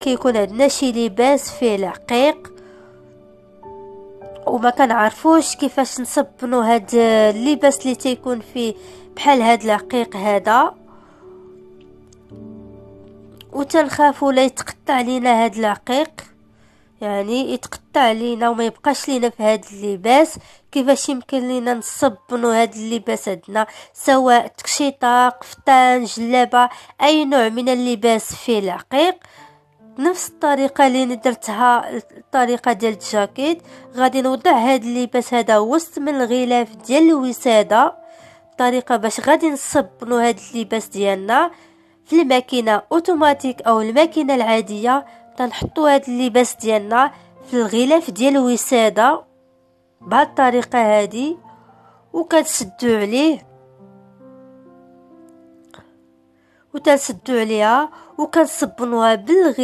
كيكون عندنا شي لباس فيه العقيق وما كنعرفوش كيفاش نصبنوا هاد اللباس اللي تيكون فيه بحال هاد العقيق هذا، وتنخافوا لا يتقطع لينا هاد العقيق، يعني يتقطع لينا وما يبقاش لينا في هاد اللباس. كيفاش يمكن لينا نصبنوا هاد اللباس عندنا، سواء تكشيطه، قفطان، جلابه، اي نوع من اللباس فيه العقيق. نفس الطريقه اللي درتها الطريقه ديال الجاكيت، غادي نوضع هاد اللباس هذا وسط من الغلاف ديال الوساده، طريقه باش غادي نصبنوا هاد اللباس ديالنا في الماكينه اوتوماتيك او الماكينه العاديه. تنحطوا هاد اللباس ديالنا في الغلاف ديال الوساده بهاد الطريقه هادي، وكتسدوا عليه وتنسدوا عليها وكنصبنوها بالغلاف